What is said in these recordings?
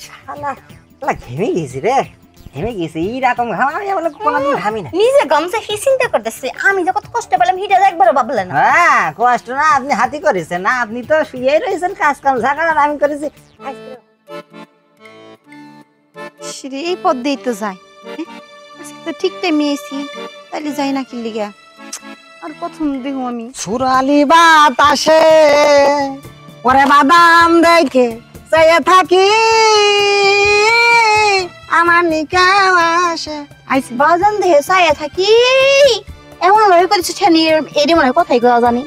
শালা শালা ঘেমে গেছি রে, ঘেমে গেছি এইরকম ঘাম আমি বলে কোনোদিন ঘামি না। নিজে গামছা কি চিন্তা করতেছে, আমি যে কত কষ্ট পেলাম হিটা একবারও ভাবলেন না। হ্যাঁ কষ্ট না, আপনি হাতি করেছেন না, আপনি তো শুয়ে রয়েছেন কাজ কাম ঝাঁকার, আর আমি করেছি। এই পথ দিয়ে তো যাই, আজকে তো ঠিক টাইমে এসি, তাইলে যাই না কি লিগা আর প্রথম দেখো আমি সুরালি বাতাসে ওরে বাদাম দেখে চেয়ে থাকি আমার নিকাম আসে। আইসি বাজান দেহে চাইয়া থাকি এমন ভাবে করেছে ছেনি এডি মনে হয় কথাই কওয়া জানি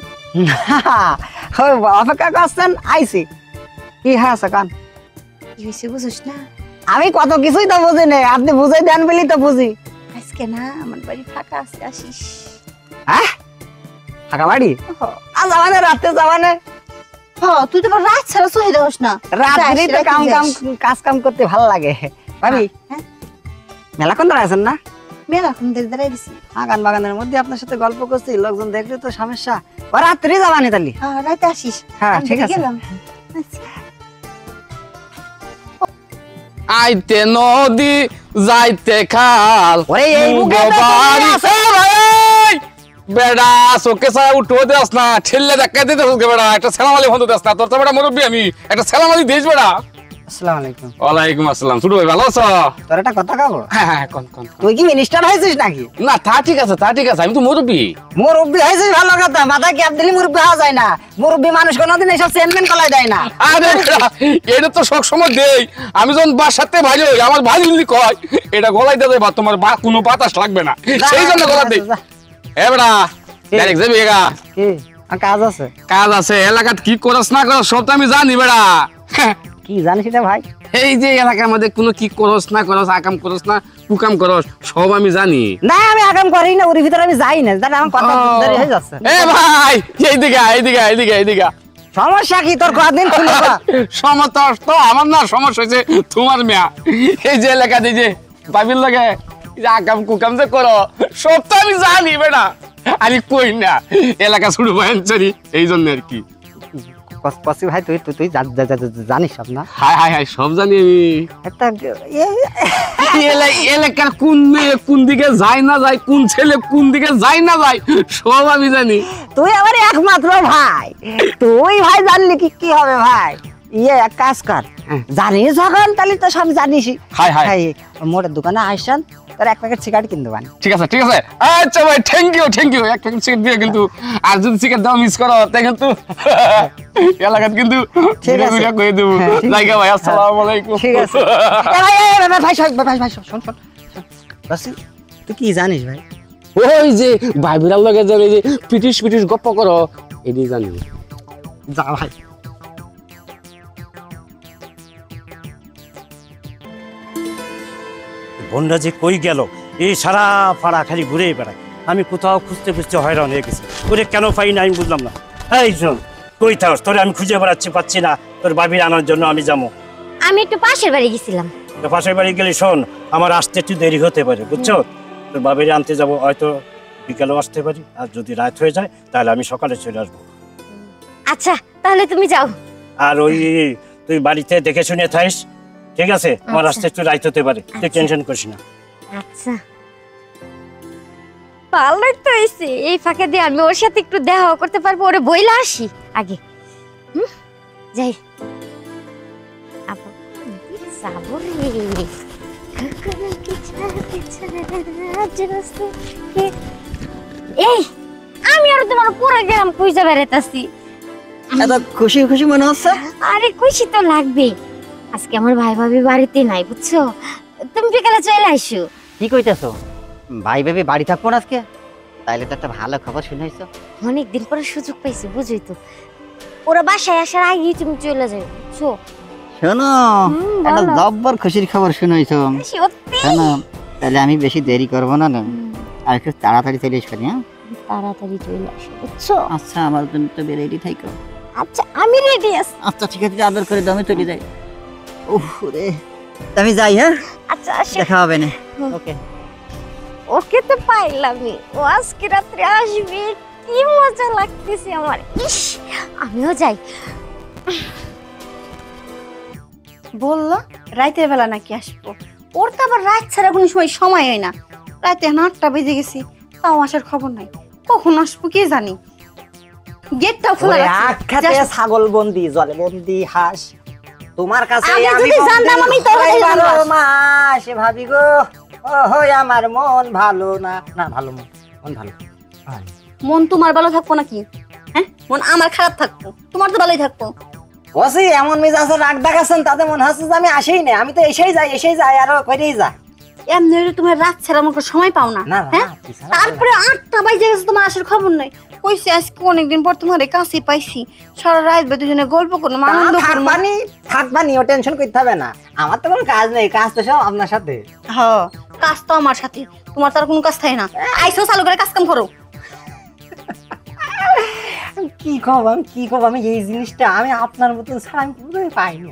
অপেক্ষা করছেন আইসি কি হ্যাঁ কান কি হয়েছে বুঝিস না? আমি কত কিছুই তো বুঝি না, আপনি বুঝাই দেন বলেই তো বুঝি। আজকে না আমার বাড়ি ফাঁকা আছে, আসিস। হ্যাঁ ফাঁকা বাড়ি? আজ যাবানে রাতে যাবানে? তুই তো রাত ছাড়া সহি দেওস না, রাত্রি তো কাজ কাম করতে ভালো লাগে। ভাবি মেলাক্ষণ দাঁড়াইছেন না? মেলাক্ষণ দাঁড়াই দিছি আগান বাগানের মধ্যে আপনার সাথে গল্প করছি, লোকজন দেখলে তো সমস্যা। ও রাত্রি যাবানে তাহলে? রাতে আসিস। হ্যাঁ ঠিক আছে। আইতে নদী যাইতে খাল, ওরে এই বুকে তো তুমি আছো। বেড়া চোখে ছায়া উঠো দেস না, ঠেললে ধাক্কা দিতে বেড়া, একটা সালাম আলাইকুম দেস না, তোর তো বেড়া মুরব্বী আমি, একটা সালাম আলাইকুম দিস বেড়া। আসসালামু আলাইকুম। ওয়ালাইকুম আসসালাম। ছোট ভাই ভালো আছো? তোর একটা কথা কব? হ্যাঁ হ্যাঁ কোন কোন। তুই কি মিনিস্টার হয়েছিস নাকি? না তা ঠিক আছে, তা ঠিক আছে, আমি তো মুরব্বী। মুরব্বী হয়েছিস ভালো কথা, মাথায় ক্যাপ দিলে মুরব্বী হওয়া যায় না। মুরব্বী মানুষ কোনোদিন এইসব চেয়ারম্যান কলাই দেয় না। আরে এটা তো সব সময় দেই, আমি যখন বাসাতে ভাই হই আমার ভাই যদি কয় এটা গলায় দেবে বা তোমার কোনো বাতাস লাগবে না, সেই জন্য গলা দেই। এ বেড়া ডাইরেক্ট যাবি এগা? কি কাজ আছে? কাজ আছে, এলাকাত কি করস না করস সব তো আমি জানি বেড়া। কি জানিস এটা ভাই? এই যে এলাকার মধ্যে কোনো কি করস না করস, আকাম করস না কুকাম করস সব আমি জানি। না আমি আকাম করি না, ওর ভিতরে আমি যাই না, জান আমার কথা ধরে হয়ে যাচ্ছে। এ ভাই এইদিকে এইদিকে এইদিকে এইদিকে। সমস্যা কি তোর? কদিন খুলে সমস্যা তো আমার না, সমস্যা হয়েছে তোমার মেয়া। এই যে এলাকা এই যে বাবির লাগে আকাম কুকাম যে করো সব তো আমি জানি বেড়া, আরে কই না এলাকা শুরু বাঞ্চরি, এই জন্য আর কি। কসি ভাই তুই তুই জানিস সব না? হাই হাই হাই সব জানি আমি। একটা এলাকার কোন মেয়ে কোন দিকে যায় না যায়, কোন ছেলে কোন দিকে যায় না যায় সব আমি জানি। তুই আমার একমাত্র ভাই, তুই ভাই জানলি কি কি হবে ভাই? এক কাজ কর, জানিস যখন তাহলে তো সব জানিস। হাই হাই মোটের দোকানে আসছেন, তোর এক প্যাকেট সিগারেট কিনতে পারেন। ঠিক আছে ঠিক আছে। আচ্ছা ভাই থ্যাংক ইউ থ্যাংক ইউ। এক প্যাকেট সিগারেট দিয়ে কিন্তু, আর যদি সিগারেট দাও মিস করো তাই কিন্তু এলাকাত কিন্তু কই দেব। লাইকা ভাই আসসালামু আলাইকুম। ঠিক আছে ভাই ভাই শোন শোন বাসি, তুই কি জানিস ভাই? ওই যে ভাই বিড়াল লাগে যে পিটিশ পিটিশ গপ্প করো এডি জানি। যা ভাই। বোনরা যে কই গেল, এই সারা পাড়া খালি ঘুরে বেড়ায়, আমি কোথাও খুঁজতে খুঁজতে হয়রান হয়ে গেছি। তোরে কেন পাই না আমি বুঝলাম না। এই শোন কই থাকস, তোরে আমি খুঁজে বেড়াচ্ছি পাচ্ছি না, তোর বাবির আনার জন্য আমি যাবো। আমি একটু পাশের বাড়ি গেছিলাম। তো পাশের বাড়ি গেলে শোন আমার আসতে একটু দেরি হতে পারে বুঝছো, তোর বাবির আনতে যাবো, হয়তো বিকালেও আসতে পারি, আর যদি রাত হয়ে যায় তাহলে আমি সকালে চলে আসবো। আচ্ছা তাহলে তুমি যাও। আর ওই তুই বাড়িতে দেখে শুনে থাইস, ঠিক আছে? আমার আসতে একটু রাত হতে পারে, তুই টেনশন করিস না। আচ্ছা ভালো লাগতো হয়েছে, এই ফাঁকে দিয়ে আমি ওর সাথে একটু দেখা করতে পারবো, ওরে বইলা আসি আগে। যাই যাবো রে। এই আমি আর তোমার পুরো গ্রাম খুঁজে বেড়াইতাছি। এত খুশি খুশি মনে হচ্ছে? আরে খুশি তো লাগবে, আজকে আমার ভাই ভাবি বাড়িতে নাই বুঝছো, তুমি বিকালে চলে আইসো। কি কইতেছো? ভাই ভেবে বাড়ি থাকবো না আজকে? তাইলে তো একটা ভালো খবর শুনাইছো। অনেকদিন পরে সুযোগ পাইছি বুঝই তো, ওরা বাসায় আসার আগেই তুমি চলে যাও বুঝছো। শোনো একটা জব্বর খুশির খবর শুনাইছো। সত্যি? শোনো তাহলে আমি বেশি দেরি করবো না, আর একটু তাড়াতাড়ি চলে এসো। হ্যাঁ তাড়াতাড়ি চলে আসো বুঝছো। আচ্ছা আমার জন্য তো রেডি থাকো। আচ্ছা আমি রেডি আছি। আচ্ছা ঠিক আছে, আদর করে দাও, আমি চলে যাই। উফ রে আমি যাই। হ্যাঁ আচ্ছা আসো। দেখা হবে না। ওকে ওকে তো পাইলামই, ও আজকে রাত্রে আসবে, কি মজা লাগতেছে আমার। ইস আমিও যাই। বললো রাতের বেলা নাকি আসবো? ওর তো আবার রাত ছাড়া কোনো সময় হয় না। রাতে 8টা বেজে গেছি, তাও আসার খবর নাই। কখন আসবো কে জানি। গেটটাও খোলা ওরে রাখছি। আখ্যাতে যাস- ছাগল বন্দি, জলে বন্দি হাঁস, তোমার কাছে আমি আমি যদি জানতাম, আমি তোর কাছে বারো জানতাম। মাস ভাবি গো, ও হই আমার মন ভালো না, না ভালো মন ভালো। মন তোমার ভালো থাকবো নাকি? হ্যাঁ, মন আমার খারাপ থাকবো, তোমার তো ভালোই থাকবো। ওসি এমন মেজাজে রাগ দেখাচ্ছেন, তাতে মনে হচ্ছে যে আমি আসেই না, আমি তো এসেই যাই আর করেই যাই। এমনি হলে তোমার রাত ছাড়া আমাকে সময় পাও না। না, হ্যাঁ, রাত ছাড়া তারপরে 8টা বাজে গেছে, তোমার আসার খবর নাই। কইছি আজকে অনেকদিন পর তোমার কাছে পাইছি, সারা রাত দুজনে গল্প করবো, আনন্দ করবো। থাকবানি, ও টেনশন করতে হবে না, আমার তো কোনো কাজ নেই, কাজ তো সব আপনার সাথে। হ্যাঁ, কাজ তো আমার সাথে, তোমার তার কোনো কাজ থাকে না। আইসো চালু করে কাজ কাম করো। কি কব আমি এই জিনিসটা আমি আপনার মতন ছাড়া আমি কোনোদিন পাইনি।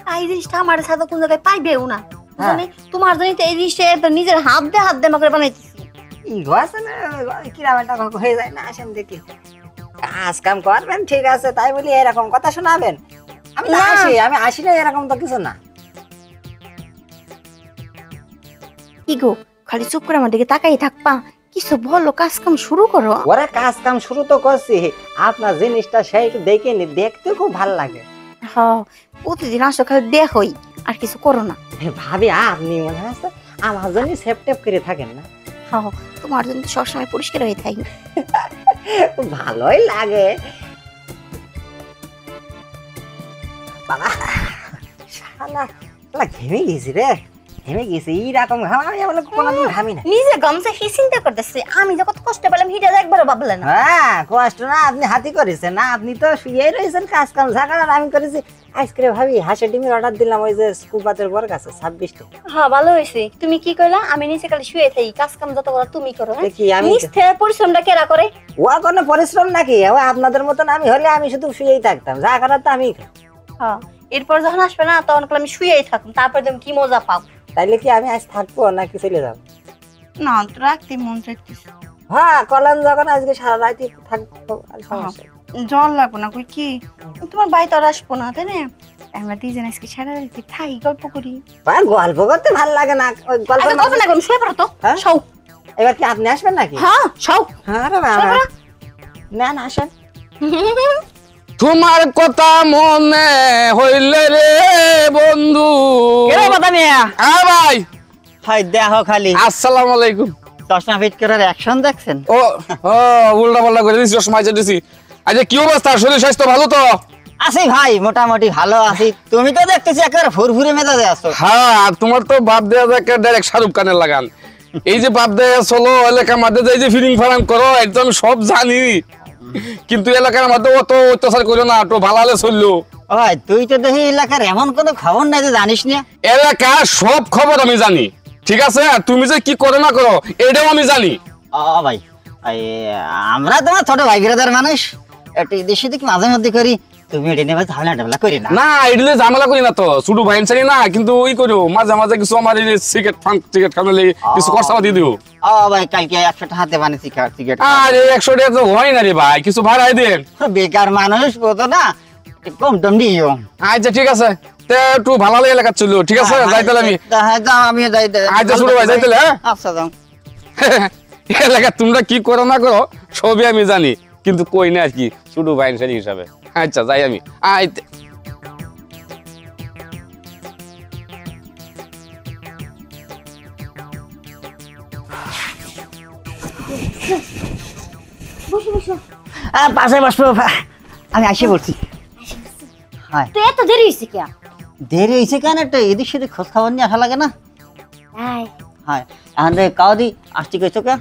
আর এই জিনিসটা আমার সাথে কোন জায়গায় পাইবেও না, হ্যাঁ। বুঝলি? তোমার জন্য তো এই জিনিসটা একবার নিজের হাত দিয়ে আমাকে বানাইতেছি। আছে না, কিরাম একটা গল্প হয়ে যায় না, আসেন দেখি কাজ কাম করবেন, ঠিক আছে, তাই বলি এরকম কথা শোনাবেন? আমি তো না। আমি আসি না, এরকম তো কিছু না। কি গো, খালি চুপ করে আমার দিকে তাকাই থাকবা? কিছু বলো, কাজ কাম শুরু করো। ওরা কাজ কাম শুরু তো করছি, আপনার জিনিসটা সেই দেখে নি, দেখতে খুব ভালো লাগে। হ্যাঁ, প্রতিদিন আসো, খালি দেখোই, আর কিছু করো না। ভাবি আপনি মনে হচ্ছে আমার জন্য সেপটেপ করে থাকেন না? হ্যাঁ, তোমার জন্য তো সবসময় পরিষ্কার হয়ে থাকি। ভালোই লাগে। বাবা শালা ঘেমে গেছি রে, ঘেমে গেছি, এইরকম ঘাম আমি বলে কোনোদিন ঘামি না। নিজে গামছা কি চিন্তা করতেছি, আমি যে কত কষ্ট পেলাম হিটা একবারও ভাবলে না। হ্যাঁ, কষ্ট না, আপনি হাতি করেছেন না, আপনি তো শুয়েই রয়েছেন কাজ কাম ঝাঁকার, আর আমি করেছি আজকে ভাবি হাঁসের ডিমের অর্ডার দিলাম ওই যে স্কুপাতের বর কাছে 26টা। হ্যাঁ, ভালো হয়েছে। তুমি কি কইলা? আমি নিচে খালি শুয়ে থাকি, কাজ কাম যত করা তুমি করো। হ্যাঁ? দেখি আমি নিচ থেকে পরিশ্রমটা কেরা করে? ও কোনো পরিশ্রম নাকি, ও আপনাদের মতন আমি হলে আমি শুধু শুয়েই থাকতাম, যা করার তো আমি। হ্যাঁ, এরপর যখন আসবে না তখন আমি শুয়েই থাকুম, তারপর তুমি কি মজা পাও। তাইলে কি আমি আজ থাকবো নাকি চলে যাবো? না, তো রাখতে মন চাইতেছে। হ্যাঁ, কলাম যখন আজকে সারা রাতই থাকবো, আর সমস্যা নেই। জল লাগবো না, কই কি তোমার বাড়ি তো আর আসবো না, তাই না? আমরা দুইজন আজকে সারা রাত থাই, গল্প করি। আর গল্প করতে ভালো লাগে না, ওই গল্প আচ্ছা, গল্প না করুন, শুয়ে পড়ো তো। হ্যাঁ? শোও। এবার কি আপনি আসবেন নাকি? হ্যাঁ, শোও। হ্যাঁ রে বাবা, না না আসেন। তোমার কথা মনে হইলে রে বন্ধু। হ্যাঁ ভাই, হাই দেখো খালি আসসালামু আলাইকুম। চশমা ফিট করার অ্যাকশন দেখছেন? ও ও উল্টা পাল্টা করে দিছি, সময় দিছি। আচ্ছা কি অবস্থা, শরীর স্বাস্থ্য ভালো তো? আছি ভাই, মোটামুটি ভালো আছি। তুমি তো দেখতেছি একেবারে ফুরফুরে মেজাজে আছো। হ্যাঁ, তোমার তো বাপ দেয়া ডাইরেক্ট শাহরুখ খানের লাগান। এই যে বাপ দেয়া চলো এলাকার মধ্যে এই যে ফিলিং ফারাং করো, এটা আমি সব জানি, কিন্তু এলাকার মধ্যে অত অত্যাচার করো না, একটু ভালো হলে চললো। ভাই তুই তো দেখি এলাকার এমন কোনো খবর নাই যে জানিস না। এলাকার সব খবর আমি জানি, ঠিক আছে? তুমি যে কি করো না করো এটাও আমি জানি। ভাই আমরা তোমার ছোট ভাই বিরাদার মানুষ, একটু দেশে দেখি মাঝে মধ্যে করি, তুমি এটা নিয়ে ঝামেলা টামেলা করি না। না, এগুলো ঝামেলা করি না তো, শুধু ভাই চাই না, কিন্তু ওই করো মাঝে মাঝে কিছু আমার সিগারেট সিগারেট খাওয়ালে কিছু খরচা দিয়ে দিও। ভাই কালকে 100 হাতে বানিয়েছি সিগারেট। আরে 100 টাকা তো হয় না রে ভাই, কিছু ভাড়াই দেন। বেকার মানুষ বোঝো না, কম টম দিও। আচ্ছা ঠিক আছে, তে একটু ভালো লাগে এলাকা চললো, ঠিক আছে? যাই তাহলে আমি। যাও, আমিও যাই। আচ্ছা ছোট ভাই যাই তাহলে। হ্যাঁ, আচ্ছা যাও। এলাকা তোমরা কি করো না করো সবই আমি জানি, কিন্তু কই না আর কি, ছোট ভাই হিসাবে। আচ্ছা যাই আমি। আইতে পাশে বসবো, আমি আসি বলছি। হ্যাঁ, তো এত দেরি হয়েছে কে? দেরি হয়েছে কেন? একটা এদিক সেদিক খোঁজ খবর নিয়ে আসা লাগে না? আয়, হ্যাঁ, এখন কাউদি আসতে কইছো কে?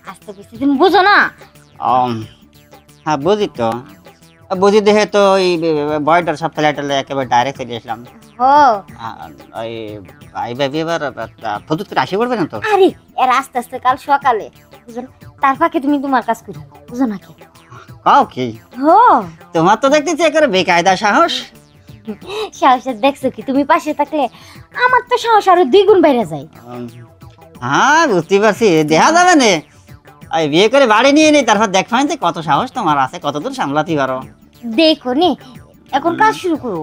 আসতে বসে তুমি বুঝো না? হ্যাঁ বুঝি তো, বুঝি দেখে তো ওই বয়টার সব ফেলে একেবারে ডাইরেক্ট চলে আসলাম। ও ওই ভাই ভাবি এবার ফতুত করে আসি পড়বে না তো? আরে এর আস্তে আস্তে কাল সকালে, বুঝো না? তার ফাঁকে তুমি তোমার কাজ করো, বুঝো না কি? কাও কি হো, তোমার তো দেখতেছি একেবারে বেকায়দা সাহস। সাহসের দেখছো কি? তুমি পাশে থাকলে আমার তো সাহস আরো দ্বিগুণ বেড়ে যায়। হ্যাঁ বুঝতে পারছি, দেখা যাবে না। ওই বিয়ে করে বাড়ি নিয়ে নি, তারপর দেখবেন যে কত সাহস তোমার আছে, কতদূর সামলাতে পারো। দেখো নি, এখন কাজ শুরু করো।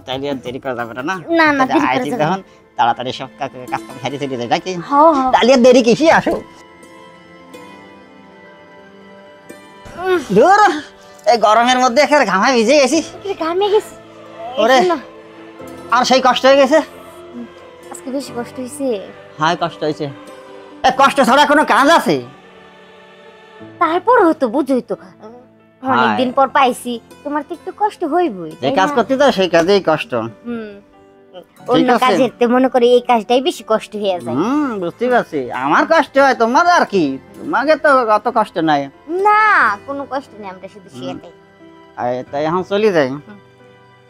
তাইলে আর দেরি করা যাবে না। না না, দেরি করা আইছি যাবে না। যখন তাড়াতাড়ি সব কাজ কাম সারি চলে যায় নাকি? হ্যাঁ হ্যাঁ। তাহলে আর দেরি কিসি, আসো। ধুর, এই গরমের মধ্যে একেবারে ঘামায় ভিজে গেছি। কি ঘামে গেছি। ওরে। আর সেই কষ্ট হয়ে গেছে। আজকে বেশি কষ্ট হইছে। হাই কষ্ট হয়েছে। কষ্ট ছাড়া কোনো কাজ আছে? তারপর হতো বুঝই তো, অনেকদিন পর পাইছি, তোমার তো একটু কষ্ট হইবই। যে কাজ করতে তো সেই কাজেই কষ্ট। অন্য আছে। কাজের তো মনে করি এই কাজটাই বেশি কষ্ট হয়ে যায়। বুঝতে পারছি। আমার কষ্ট হয়, তোমার আর কি, তোমাকে তো অত কষ্ট নাই। না কোনো কষ্ট নেই, আমরা শুধু সেটাই। তাই এখন চলে যাই।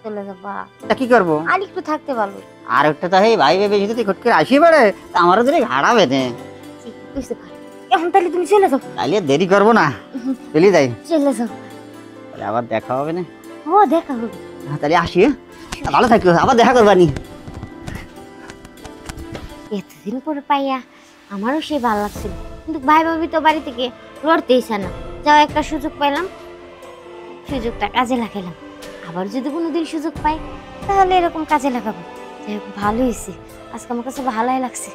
চলে যাবা? তা কি করবো? আর একটু থাকতে পারবো। আর একটা তো এই ভাই ভেবে যদি খট করে আসি পারে, তা আমারও যদি ঘাড়া বেঁধে। এখন তাহলে তুমি চলে যাও। তাইলে দেরি করবো না, চলে যাই। চলে যাও। তাহলে আবার দেখা হবে না? ও দেখা হবে। তাহলে আসি, ভালো থাকো, আবার দেখা করবানি। এতদিন পরে পাইয়া আমারও সেই ভালো লাগছিল, কিন্তু ভাই ভাবি তো বাড়ি থেকে লড়তেইছে না। যাও একটা সুযোগ পাইলাম, সুযোগটা কাজে লাগাইলাম। আবার যদি কোনোদিন সুযোগ পাই তাহলে এরকম কাজে লাগাবো। যাই হোক, ভালো হয়েছে, আজকে আমার কাছে ভালোই লাগছে।